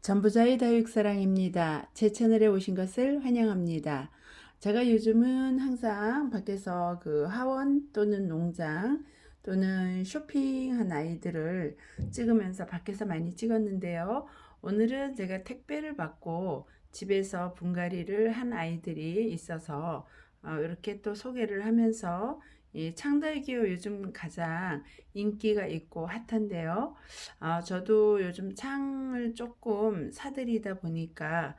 전부자의 다육사랑입니다. 제 채널에 오신 것을 환영합니다. 제가 요즘은 항상 밖에서 그 하원 또는 농장 또는 쇼핑한 아이들을 찍으면서 밖에서 많이 찍었는데요. 오늘은 제가 택배를 받고 집에서 분갈이를 한 아이들이 있어서 이렇게 또 소개를 하면서 이 창달기호 요즘 가장 인기가 있고 핫한데요. 저도 요즘 창을 조금 사들이다 보니까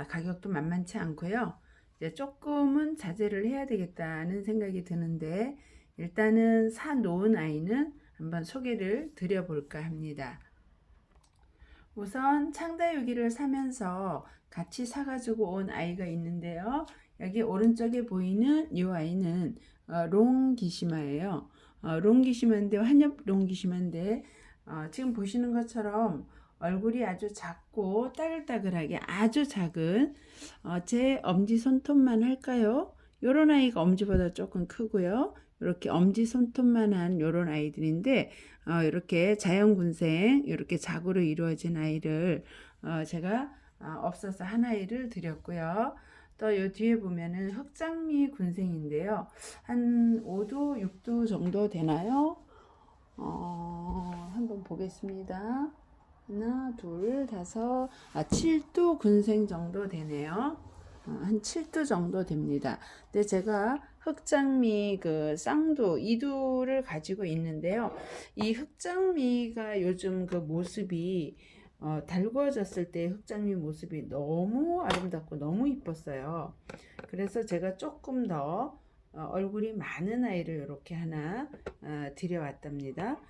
가격도 만만치 않고요. 이제 조금은 자제를 해야 되겠다는 생각이 드는데 일단은 사 놓은 아이는 한번 소개를 드려볼까 합니다. 우선 창다유기를 사면서 같이 사가지고 온 아이가 있는데요. 여기 오른쪽에 보이는 이 아이는 롱기시마예요. 롱기시마인데 환엽 롱기시마인데 지금 보시는 것처럼 얼굴이 아주 작고 따글따글하게 아주 작은 제 엄지 손톱만 할까요? 요런 아이가 엄지보다 조금 크고요. 이렇게 엄지 손톱만한 요런 아이들인데 이렇게 자연군생 이렇게 자구로 이루어진 아이를 제가 없어서 한 아이를 드렸고요. 또 요 뒤에 보면은 흑장미 군생인데요. 한 5도, 6도 정도 되나요? 한번 보겠습니다. 하나, 둘, 다섯, 7도 군생 정도 되네요. 한 7도 정도 됩니다. 근데 제가 흑장미 그 쌍두, 이두를 가지고 있는데요. 이 흑장미가 요즘 그 모습이 달구어졌을 때 흑장미 모습이 너무 아름답고 너무 이뻤어요. 그래서 제가 조금 더 얼굴이 많은 아이를 이렇게 하나 들여왔답니다.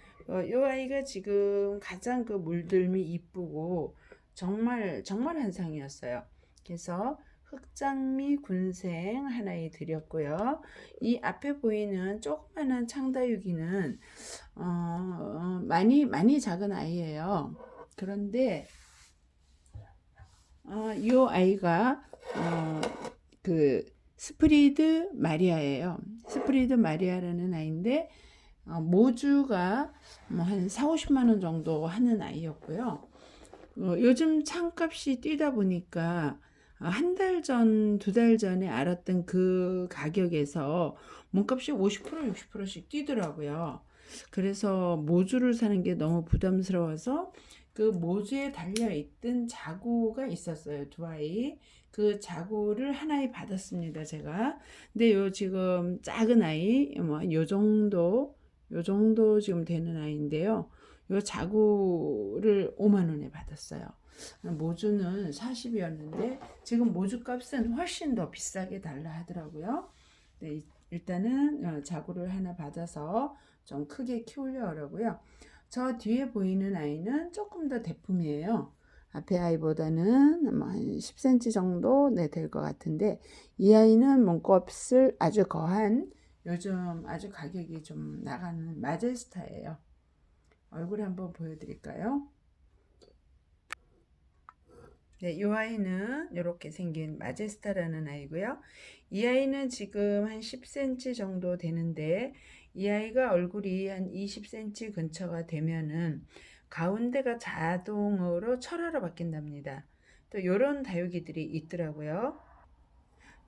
이 아이가 지금 가장 그 물들미 이쁘고 정말 정말 한상이었어요. 그래서 흑장미 군생 하나에 드렸고요. 이 앞에 보이는 조그마한 창다육이는 많이 작은 아이예요. 그런데 이 아이가 그 스프리드 마리아예요. 스프리드 마리아라는 아이인데 모주가 뭐한 4, 50만 원 정도 하는 아이였고요. 요즘 창값이 뛰다 보니까 한 달 전, 두 달 전에 알았던 그 가격에서 몸값이 50%, 60%씩 뛰더라고요. 그래서 모주를 사는 게 너무 부담스러워서 그 모주에 달려있던 자구가 있었어요. 두 아이. 그 자구를 하나에 받았습니다, 제가. 근데 요 지금 작은 아이, 요 정도 지금 되는 아이인데요. 요 자구를 5만 원에 받았어요. 모주는 40이었는데 지금 모주 값은 훨씬 더 비싸게 달라 하더라고요. 네, 일단은 자구를 하나 받아서 좀 크게 키우려고요. 저 뒤에 보이는 아이는 조금 더 대품이에요. 앞에 아이보다는 한 10cm 정도 될 것 같은데 이 아이는 몸값을 아주 거한 요즘 아주 가격이 좀 나가는 마제스타예요. 얼굴 한번 보여드릴까요? 네, 이 아이는 이렇게 생긴 마제스타라는 아이고요. 이 아이는 지금 한 10cm 정도 되는데 이 아이가 얼굴이 한 20cm 근처가 되면은 가운데가 자동으로 철화로 바뀐답니다. 또 이런 다육이들이 있더라고요.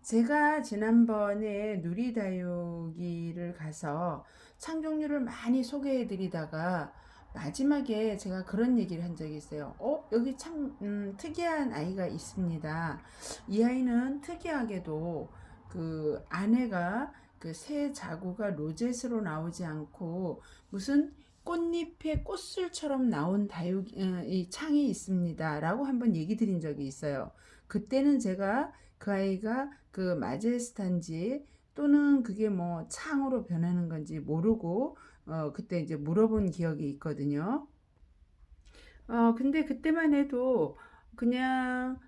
제가 지난번에 누리다육이를 가서 창종류를 많이 소개해 드리다가 마지막에 제가 그런 얘기를 한 적이 있어요. 여기 참 특이한 아이가 있습니다. 이 아이는 특이하게도 그 안에가 그 새 자구가 로zet으로 나오지 않고 무슨 꽃잎의 꽃술처럼 나온 다육 이 창이 있습니다라고 한번 얘기 드린 적이 있어요. 그때는 제가 그 아이가 그 마제스탄지 또는 그게 뭐 창으로 변하는 건지 모르고 그때 이제 물어본 기억이 있거든요. 근데 그때만 해도 그냥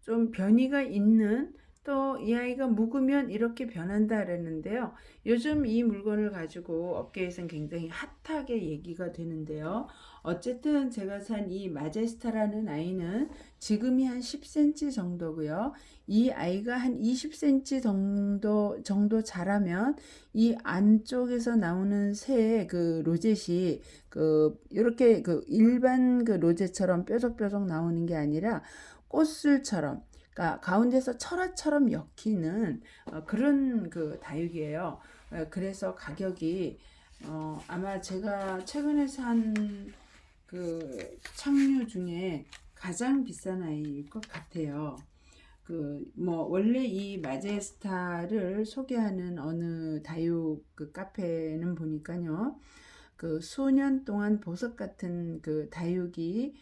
좀 변이가 있는 또 이 아이가 묵으면 이렇게 변한다 그랬는데요. 요즘 이 물건을 가지고 업계에서는 굉장히 핫하게 얘기가 되는데요. 어쨌든 제가 산 이 마제스타라는 아이는 지금이 한 10cm 정도고요. 이 아이가 한 20cm 정도 자라면 이 안쪽에서 나오는 새 그 로zet이 그 이렇게 그 일반 그 로zet처럼 뾰족뾰족 나오는 게 아니라 꽃술처럼, 그러니까 가운데서 철화처럼 엮이는 그런 그 다육이에요. 그래서 가격이 아마 제가 최근에 산 그 창류 중에 가장 비싼 아이일 것 같아요. 그 뭐 원래 이 마제스타를 소개하는 어느 다육 그 카페는 보니까요. 그 수년 동안 보석 같은 그 다육이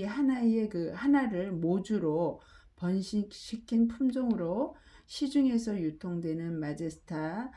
하나의 그 하나를 모주로 번식시킨 품종으로 시중에서 유통되는 마제스타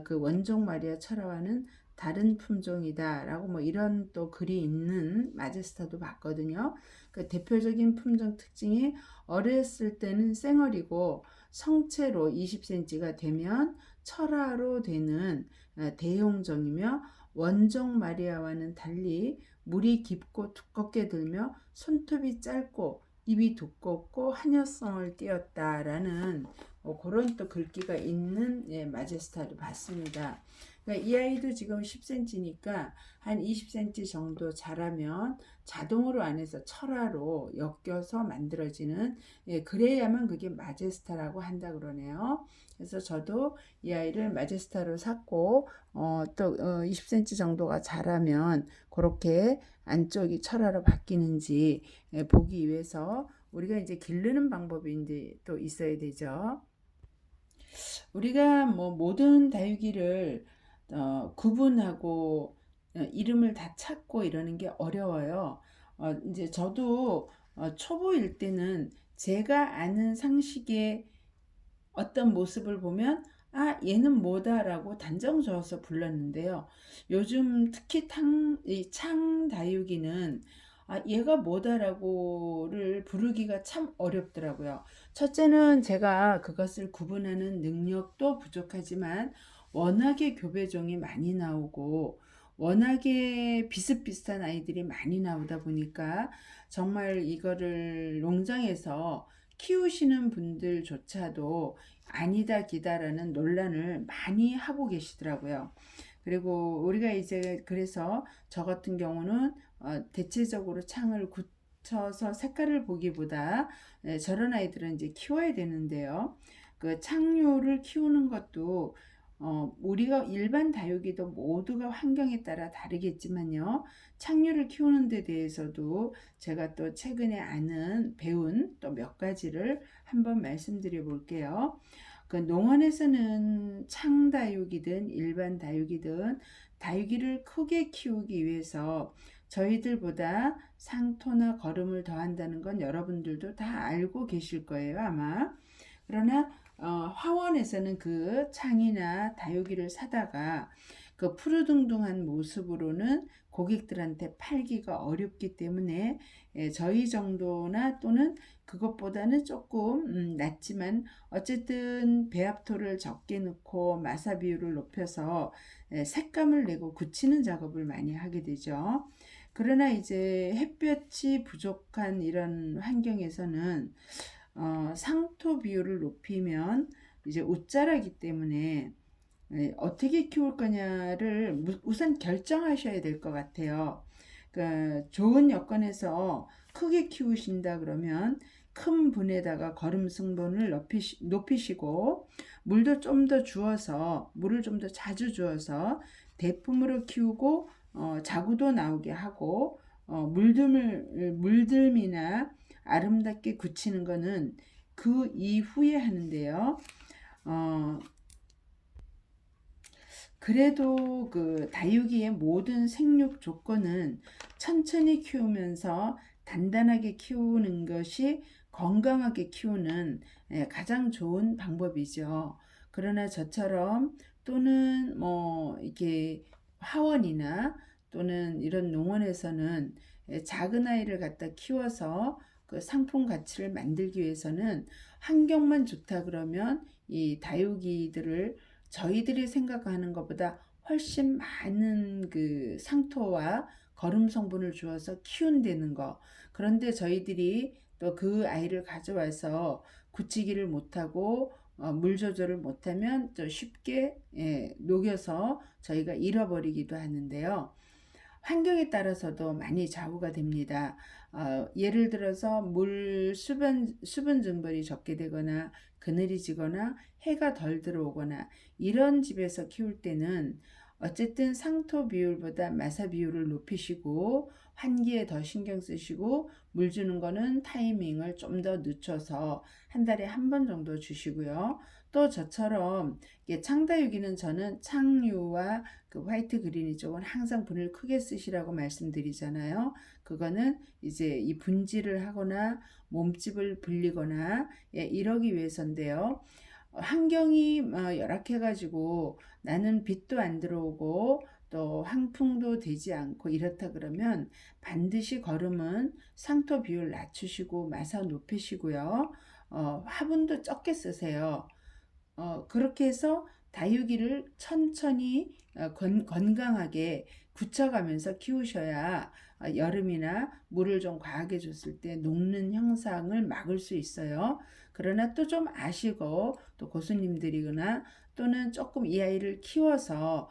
그 원종 마리아 철화와는 다른 품종이다라고 뭐 이런 또 글이 있는 마제스타도 봤거든요. 그 대표적인 품종 특징이 어렸을 때는 쌩얼이고 성체로 20cm가 되면 철화로 되는 대용종이며 원종 마리아와는 달리 물이 깊고 두껍게 들며 손톱이 짧고 입이 두껍고 한여성을 띄었다라는 그런 또 글귀가 있는 마제스타를 봤습니다. 그러니까 이 아이도 지금 10cm니까 한 20cm 정도 자라면 자동으로 안에서 철화로 엮여서 만들어지는, 그래야만 그게 마제스타라고 한다 그러네요. 그래서 저도 이 아이를 마제스타로 샀고 또 20cm 정도가 자라면 그렇게 안쪽이 철화로 바뀌는지 보기 위해서 우리가 이제 기르는 방법이 이제 또 있어야 되죠. 우리가 뭐 모든 다육이를 구분하고 이름을 다 찾고 이러는 게 어려워요. 이제 저도 초보일 때는 제가 아는 상식의 어떤 모습을 보면 얘는 뭐다라고 단정 지어서 불렀는데요. 요즘 특히 이 창다육이는 얘가 뭐다라고를 부르기가 참 어렵더라고요. 첫째는 제가 그것을 구분하는 능력도 부족하지만 워낙에 교배종이 많이 나오고 워낙에 비슷비슷한 아이들이 많이 나오다 보니까 정말 이거를 농장에서 키우시는 분들조차도 아니다 기다라는 논란을 많이 하고 계시더라고요. 그리고 우리가 이제 그래서 저 같은 경우는 대체적으로 창을 굳혀서 색깔을 보기보다 저런 아이들은 이제 키워야 되는데요. 그 창류를 키우는 것도 우리가 일반 다육이도 모두가 환경에 따라 다르겠지만요. 창류를 키우는 데 대해서도 제가 또 최근에 배운 또 몇 가지를 한번 말씀드려 볼게요. 그 농원에서는 창다육이든 일반 다육이든 다육이를 크게 키우기 위해서 저희들보다 상토나 거름을 더한다는 건 여러분들도 다 알고 계실 거예요, 아마. 그러나 화원에서는 그 창이나 다육이를 사다가 그 푸르둥둥한 모습으로는 고객들한테 팔기가 어렵기 때문에 저희 정도나 또는 그것보다는 조금 낮지만 어쨌든 배합토를 적게 넣고 마사 비율을 높여서 색감을 내고 굳히는 작업을 많이 하게 되죠. 그러나 이제 햇볕이 부족한 이런 환경에서는 상토 비율을 높이면 이제 웃자라기 때문에 어떻게 키울 거냐를 우선 결정하셔야 될 것 같아요. 그러니까 좋은 여건에서 크게 키우신다 그러면 큰 분에다가 거름 승분을 높이시고 물도 좀 더 주어서 물을 좀 더 자주 주어서 대품으로 키우고 자구도 나오게 하고 물들미나 아름답게 굳히는 거는 그 이후에 하는데요. 그래도 그 다육이의 모든 생육 조건은 천천히 키우면서 단단하게 키우는 것이 건강하게 키우는 가장 좋은 방법이죠. 그러나 저처럼 또는 뭐 이렇게 화원이나 또는 이런 농원에서는 작은 아이를 갖다 키워서 그 상품 가치를 만들기 위해서는 환경만 좋다 그러면 이 다육이들을 저희들이 생각하는 것보다 훨씬 많은 그 상토와 거름 성분을 주어서 키운다는 거. 그런데 저희들이 또 그 아이를 가져와서 굳히기를 못하고 물 조절을 못하면 또 쉽게 녹여서 저희가 잃어버리기도 하는데요. 환경에 따라서도 많이 좌우가 됩니다. 예를 들어서 수분 증발이 적게 되거나 그늘이 지거나 해가 덜 들어오거나 이런 집에서 키울 때는 어쨌든 상토 비율보다 마사 비율을 높이시고 환기에 더 신경 쓰시고 물 주는 거는 타이밍을 좀 더 늦춰서 한 달에 한 번 정도 주시고요. 또 저처럼 창다육이는 저는 창유와 그 화이트 그린 이쪽은 항상 분을 크게 쓰시라고 말씀드리잖아요. 그거는 이제 이 분질을 하거나 몸집을 불리거나 이러기 위해서인데요. 환경이 열악해가지고 나는 빛도 안 들어오고 또 환풍도 되지 않고 이렇다 그러면 반드시 거름은 상토 비율 낮추시고 마사 높이시고요. 화분도 적게 쓰세요. 그렇게 해서 다육이를 천천히 건강하게 굳혀가면서 키우셔야 여름이나 물을 좀 과하게 줬을 때 녹는 현상을 막을 수 있어요. 그러나 또 좀 아시고 또 고수님들이거나 또는 조금 이 아이를 키워서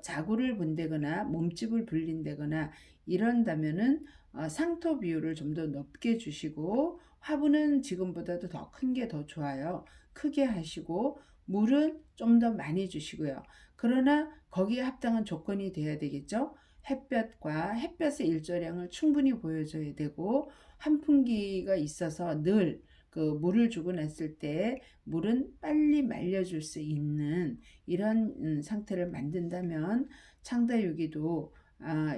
자구를 본다거나 몸집을 불린다거나 이런다면은 상토 비율을 좀 더 높게 주시고 화분은 지금보다도 더 큰 게 더 좋아요. 크게 하시고 물은 좀 더 많이 주시고요. 그러나 거기에 합당한 조건이 돼야 되겠죠. 햇볕의 일조량을 충분히 보여줘야 되고 환풍기가 있어서 늘 그 물을 주고 났을 때 물은 빨리 말려줄 수 있는 이런 상태를 만든다면 창다육이도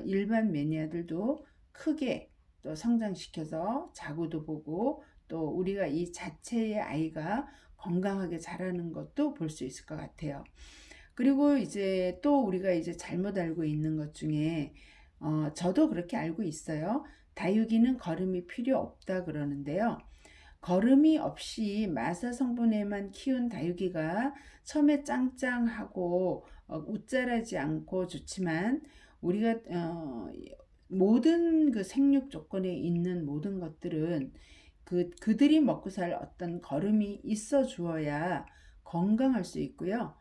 일반 매니아들도 크게 또 성장시켜서 자구도 보고 또 우리가 이 자체의 아이가 건강하게 자라는 것도 볼 수 있을 것 같아요. 그리고 이제 또 우리가 이제 잘못 알고 있는 것 중에 저도 그렇게 알고 있어요. 다육이는 거름이 필요 없다 그러는데요. 거름이 없이 마사 성분에만 키운 다육이가 처음에 짱짱하고 웃자라지 않고 좋지만 우리가 모든 그 생육 조건에 있는 모든 것들은 그들이 먹고 살 어떤 거름이 있어 주어야 건강할 수 있고요.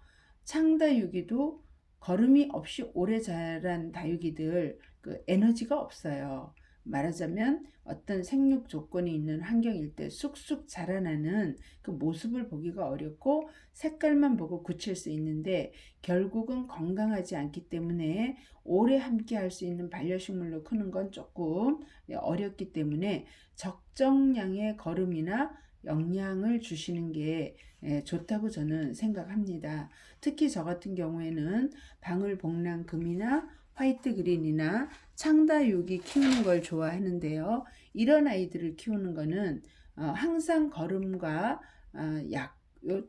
창다육이도 거름이 없이 오래 자란 다육이들 그 에너지가 없어요. 말하자면 어떤 생육 조건이 있는 환경일 때 쑥쑥 자라나는 그 모습을 보기가 어렵고 색깔만 보고 굳힐 수 있는데 결국은 건강하지 않기 때문에 오래 함께 할 수 있는 반려식물로 크는 건 조금 어렵기 때문에 적정량의 거름이나 영양을 주시는 게 좋다고 저는 생각합니다. 특히 저 같은 경우에는 방울복랑금이나 화이트 그린이나 창다육이 키우는 걸 좋아하는데요. 이런 아이들을 키우는 거는 항상 거름과 약,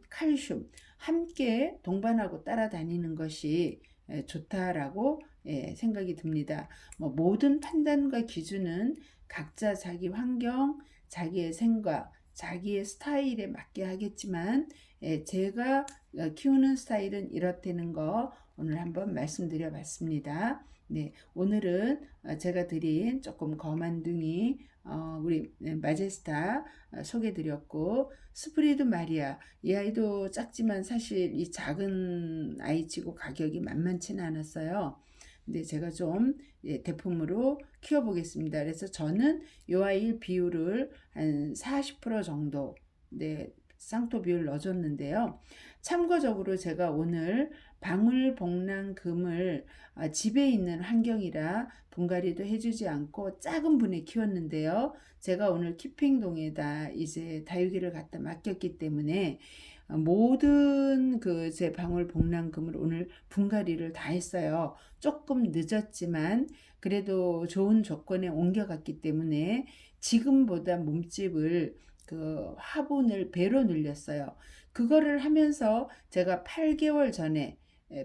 칼슘 함께 동반하고 따라다니는 것이 좋다라고 생각이 듭니다. 모든 판단과 기준은 각자 자기 환경, 자기의 생각, 자기의 스타일에 맞게 하겠지만 제가 키우는 스타일은 이렇다는 거 오늘 한번 말씀드려 봤습니다. 네, 오늘은 제가 드린 조금 거만둥이 우리 마제스타 소개 드렸고 스프리드 마리아 이 아이도 작지만 사실 이 작은 아이치고 가격이 만만치는 않았어요. 근데 제가 좀 대품으로 키워보겠습니다. 그래서 저는 이 아이 비율을 한 40% 정도 쌍토 비율 넣어줬는데요. 참고적으로 제가 오늘 방울복랑금을 집에 있는 환경이라 분갈이도 해주지 않고 작은 분에 키웠는데요. 제가 오늘 키핑동에다 이제 다육이를 갖다 맡겼기 때문에 모든 그 제 방울복랑금을 오늘 분갈이를 다 했어요. 조금 늦었지만 그래도 좋은 조건에 옮겨갔기 때문에 지금보다 몸집을 그 화분을 배로 늘렸어요. 그거를 하면서 제가 8개월 전에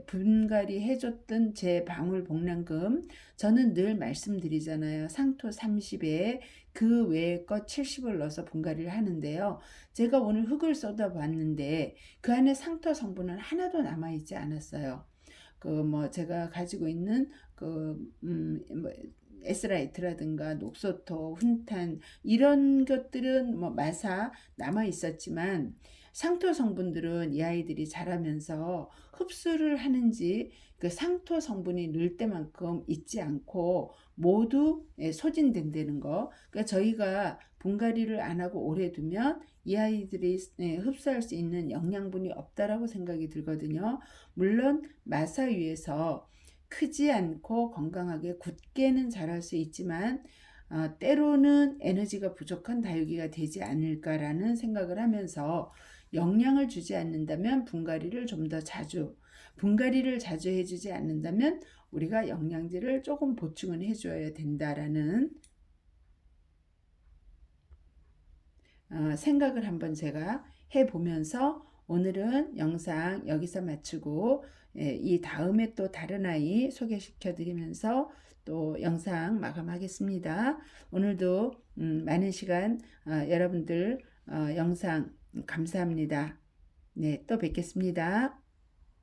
분갈이 해줬던 제 방울복랑금, 저는 늘 말씀드리잖아요. 상토 30에 그 외의 것 70을 넣어서 분갈이를 하는데요. 제가 오늘 흙을 쏟아봤는데 그 안에 상토 성분은 하나도 남아있지 않았어요. 그 뭐 제가 가지고 있는 뭐 에스라이트라든가 녹소토, 훈탄 이런 것들은 뭐 마사 남아 있었지만 상토 성분들은 이 아이들이 자라면서 흡수를 하는지 그 상토 성분이 늘 때만큼 있지 않고 모두 소진된다는 거. 그러니까 저희가 분갈이를 안 하고 오래 두면 이 아이들이 흡수할 수 있는 영양분이 없다라고 생각이 들거든요. 물론 마사 위에서 크지 않고 건강하게 굳게는 자랄 수 있지만 때로는 에너지가 부족한 다육이가 되지 않을까라는 생각을 하면서 영양을 주지 않는다면 분갈이를 좀 더 자주, 분갈이를 자주 해주지 않는다면 우리가 영양제를 조금 보충은 해줘야 된다라는 생각을 한번 제가 해보면서 오늘은 영상 여기서 마치고 이 다음에 또 다른 아이 소개시켜 드리면서 또 영상 마감하겠습니다. 오늘도 많은 시간 여러분들 영상 감사합니다. 네, 또 뵙겠습니다.